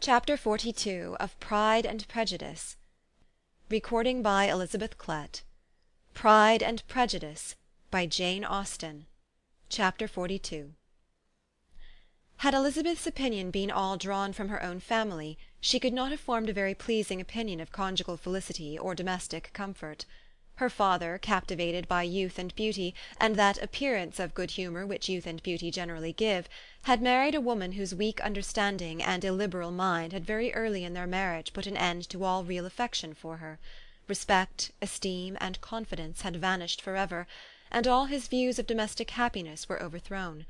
Chapter 42 of Pride and Prejudice. Recording by Elizabeth Klett. Pride and Prejudice by Jane Austen. Chapter 42. Had Elizabeth's opinion been all drawn from her own family, she could not have formed a very pleasing opinion of conjugal felicity or domestic comfort. Her father, captivated by youth and beauty, and that appearance of good humour which youth and beauty generally give, had married a woman whose weak understanding and illiberal mind had very early in their marriage put an end to all real affection for her. Respect, esteem, and confidence had vanished for ever, and all his views of domestic happiness were overthrown.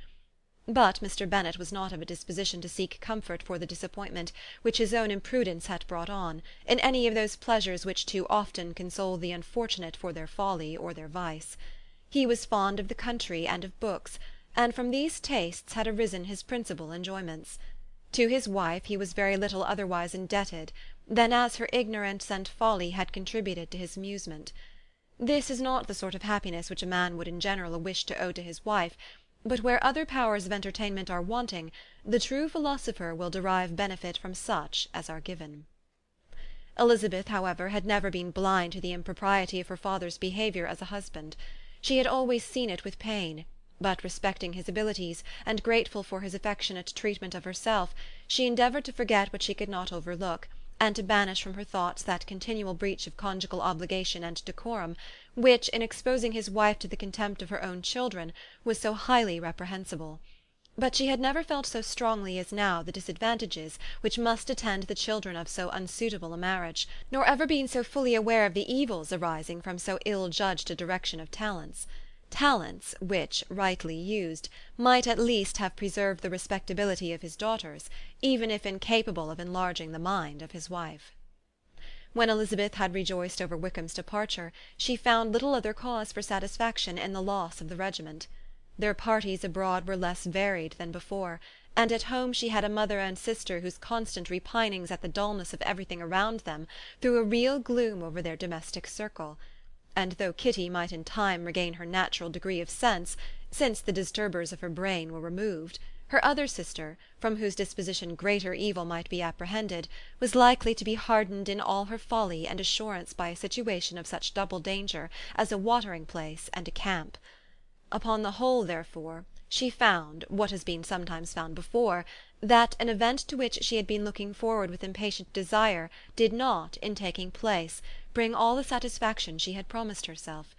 But Mr. Bennett was not of a disposition to seek comfort for the disappointment which his own imprudence had brought on, in any of those pleasures which too often console the unfortunate for their folly or their vice. He was fond of the country and of books, and from these tastes had arisen his principal enjoyments. To his wife he was very little otherwise indebted than as her ignorance and folly had contributed to his amusement. This is not the sort of happiness which a man would in general wish to owe to his wife, but where other powers of entertainment are wanting, the true philosopher will derive benefit from such as are given. Elizabeth, however, had never been blind to the impropriety of her father's behaviour as a husband. She had always seen it with pain, but respecting his abilities, and grateful for his affectionate treatment of herself, she endeavoured to forget what she could not overlook, and to banish from her thoughts that continual breach of conjugal obligation and decorum, which, in exposing his wife to the contempt of her own children, was so highly reprehensible. But she had never felt so strongly as now the disadvantages which must attend the children of so unsuitable a marriage, nor ever been so fully aware of the evils arising from so ill-judged a direction of talents. Talents, which, rightly used, might at least have preserved the respectability of his daughters, even if incapable of enlarging the mind of his wife. When Elizabeth had rejoiced over Wickham's departure, she found little other cause for satisfaction in the loss of the regiment. Their parties abroad were less varied than before, and at home she had a mother and sister whose constant repinings at the dullness of everything around them threw a real gloom over their domestic circle. And though Kitty might in time regain her natural degree of sense, since the disturbers of her brain were removed, her other sister, from whose disposition greater evil might be apprehended, was likely to be hardened in all her folly and assurance by a situation of such double danger as a watering-place and a camp. Upon the whole, therefore, she found, what has been sometimes found before, that an event to which she had been looking forward with impatient desire did not, in taking place, bring all the satisfaction she had promised herself.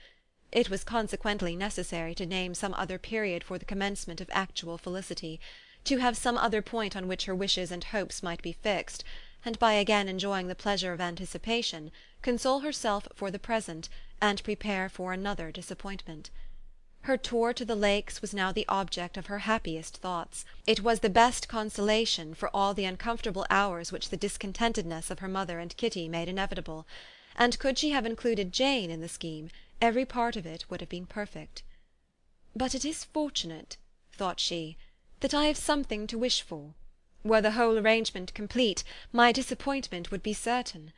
It was consequently necessary to name some other period for the commencement of actual felicity, to have some other point on which her wishes and hopes might be fixed, and by again enjoying the pleasure of anticipation, console herself for the present, and prepare for another disappointment. Her tour to the Lakes was now the object of her happiest thoughts. It was the best consolation for all the uncomfortable hours which the discontentedness of her mother and Kitty made inevitable, and could she have included Jane in the scheme, every part of it would have been perfect. "But it is fortunate," thought she, "that I have something to wish for. Were the whole arrangement complete, my disappointment would be certain.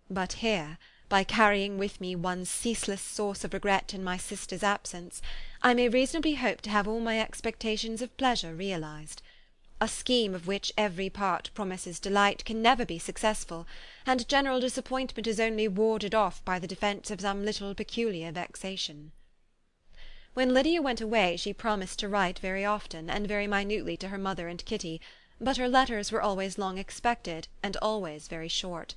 But here, by carrying with me one ceaseless source of regret in my sister's absence, I may reasonably hope to have all my expectations of pleasure realized. A scheme of which every part promises delight can never be successful, and general disappointment is only warded off by the defence of some little peculiar vexation." When Lydia went away she promised to write very often and very minutely to her mother and Kitty, but her letters were always long expected and always very short.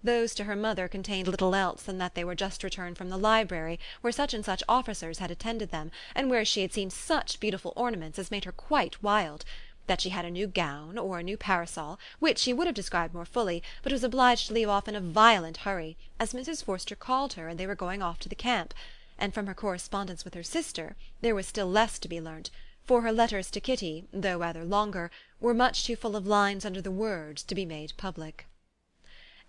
Those to her mother contained little else than that they were just returned from the library, where such and such officers had attended them, and where she had seen such beautiful ornaments as made her quite wild; that she had a new gown, or a new parasol, which she would have described more fully, but was obliged to leave off in a violent hurry, as Mrs. Forster called her, and they were going off to the camp; and from her correspondence with her sister there was still less to be learnt, for her letters to Kitty, though rather longer, were much too full of lines under the words to be made public.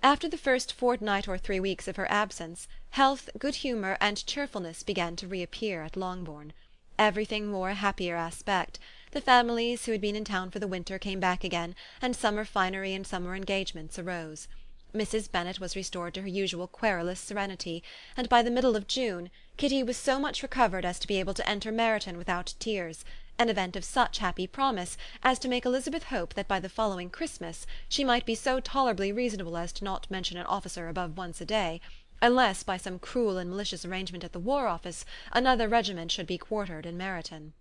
After the first fortnight or 3 weeks of her absence, health, good humour, and cheerfulness began to reappear at Longbourn. Everything wore a happier aspect. The families who had been in town for the winter came back again, and summer finery and summer engagements arose. Mrs. Bennet was restored to her usual querulous serenity, and by the middle of June Kitty was so much recovered as to be able to enter Meryton without tears, an event of such happy promise as to make Elizabeth hope that by the following Christmas she might be so tolerably reasonable as not to mention an officer above once a day, unless by some cruel and malicious arrangement at the War Office another regiment should be quartered in Meryton.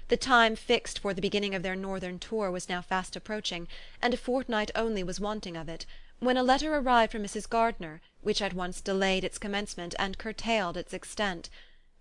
The time fixed for the beginning of their northern tour was now fast approaching, and a fortnight only was wanting of it, when a letter arrived from Mrs. Gardiner, which at once delayed its commencement and curtailed its extent.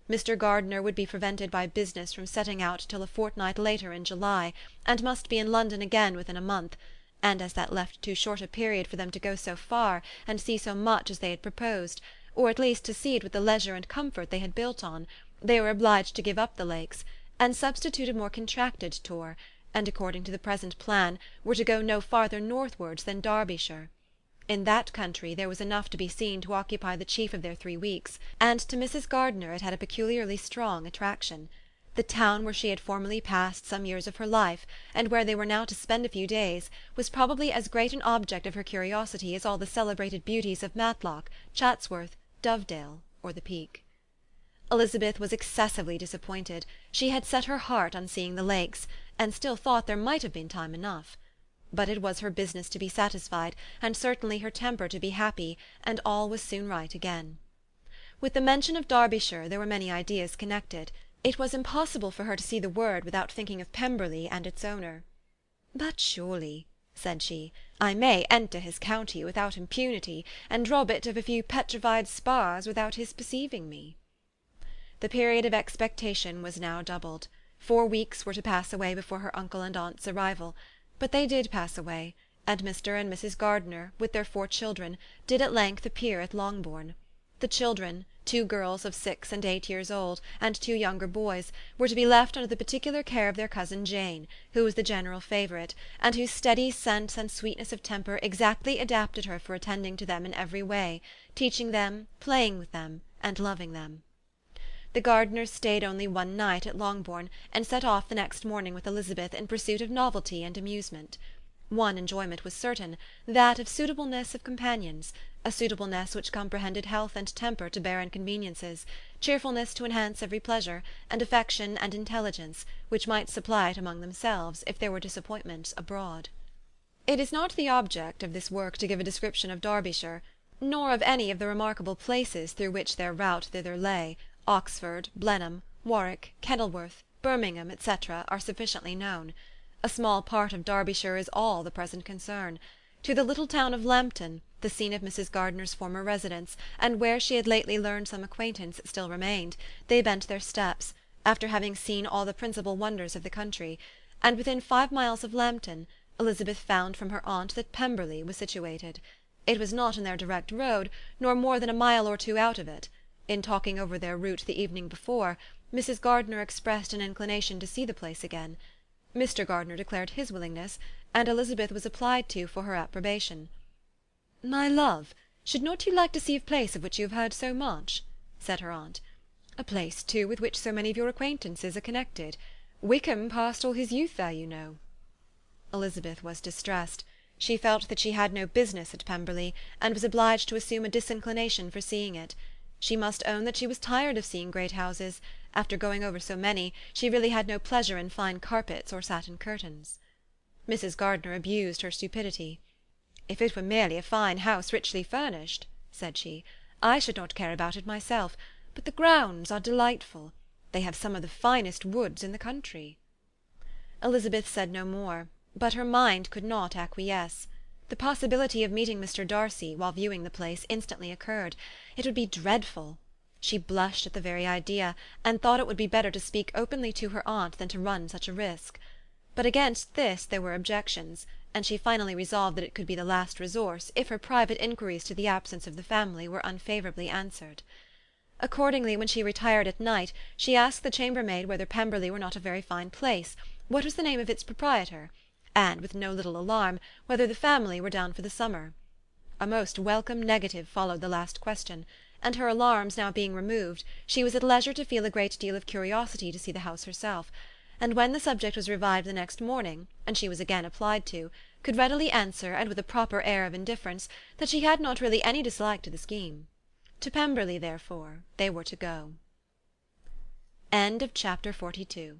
Mr. Gardiner would be prevented by business from setting out till a fortnight later in July, and must be in London again within a month, and as that left too short a period for them to go so far and see so much as they had proposed, or at least to see it with the leisure and comfort they had built on, they were obliged to give up the Lakes, and substitute a more contracted tour, and according to the present plan were to go no farther northwards than Derbyshire. In that country there was enough to be seen to occupy the chief of their 3 weeks, and to Mrs. Gardiner it had a peculiarly strong attraction. The town where she had formerly passed some years of her life, and where they were now to spend a few days, was probably as great an object of her curiosity as all the celebrated beauties of Matlock, Chatsworth, Dovedale, or the Peak. Elizabeth was excessively disappointed. She had set her heart on seeing the Lakes, and still thought there might have been time enough. But it was her business to be satisfied, and certainly her temper to be happy, and all was soon right again. With the mention of Derbyshire there were many ideas connected. It was impossible for her to see the word without thinking of Pemberley and its owner. "But surely," said she, "I may enter his county without impunity, and rob it of a few petrified spars without his perceiving me." The period of expectation was now doubled. 4 weeks were to pass away before her uncle and aunt's arrival. But they did pass away, and Mr. and Mrs. Gardiner, with their 4 children, did at length appear at Longbourn. The children, 2 girls of 6 and 8 years old, and 2 younger boys, were to be left under the particular care of their cousin Jane, who was the general favourite, and whose steady sense and sweetness of temper exactly adapted her for attending to them in every way, teaching them, playing with them, and loving them. The Gardiners stayed only 1 night at Longbourn, and set off the next morning with Elizabeth in pursuit of novelty and amusement. One enjoyment was certain, that of suitableness of companions, a suitableness which comprehended health and temper to bear inconveniences, cheerfulness to enhance every pleasure, and affection and intelligence, which might supply it among themselves, if there were disappointments abroad. It is not the object of this work to give a description of Derbyshire, nor of any of the remarkable places through which their route thither lay. Oxford, Blenheim, Warwick, Kenilworth, Birmingham, etc., are sufficiently known. A small part of Derbyshire is all the present concern. To the little town of Lambton, the scene of Mrs. Gardiner's former residence, and where she had lately learned some acquaintance still remained, they bent their steps, after having seen all the principal wonders of the country, and within 5 miles of Lambton, Elizabeth found from her aunt that Pemberley was situated. It was not in their direct road, nor more than a mile or 2 out of it. In talking over their route the evening before, Mrs. Gardiner expressed an inclination to see the place again. Mr. Gardiner declared his willingness, and Elizabeth was applied to for her approbation. "My love, should not you like to see a place of which you have heard so much?" said her aunt. "A place, too, with which so many of your acquaintances are connected. Wickham passed all his youth there, you know." Elizabeth was distressed. She felt that she had no business at Pemberley, and was obliged to assume a disinclination for seeing it. She must own that she was tired of seeing great houses. After going over so many, she really had no pleasure in fine carpets or satin curtains. Mrs. Gardiner abused her stupidity. "If it were merely a fine house richly furnished," said she, "I should not care about it myself, but the grounds are delightful. They have some of the finest woods in the country." Elizabeth said no more, but her mind could not acquiesce. The possibility of meeting Mr. Darcy, while viewing the place, instantly occurred. It would be dreadful. She blushed at the very idea, and thought it would be better to speak openly to her aunt than to run such a risk. But against this there were objections, and she finally resolved that it could be the last resource, if her private inquiries to the absence of the family were unfavourably answered. Accordingly, when she retired at night, she asked the chambermaid whether Pemberley were not a very fine place, what was the name of its proprietor, and, with no little alarm, whether the family were down for the summer. A most welcome negative followed the last question, and her alarms now being removed, she was at leisure to feel a great deal of curiosity to see the house herself, and when the subject was revived the next morning, and she was again applied to, could readily answer, and with a proper air of indifference, that she had not really any dislike to the scheme. To Pemberley, therefore, they were to go. Chapter 42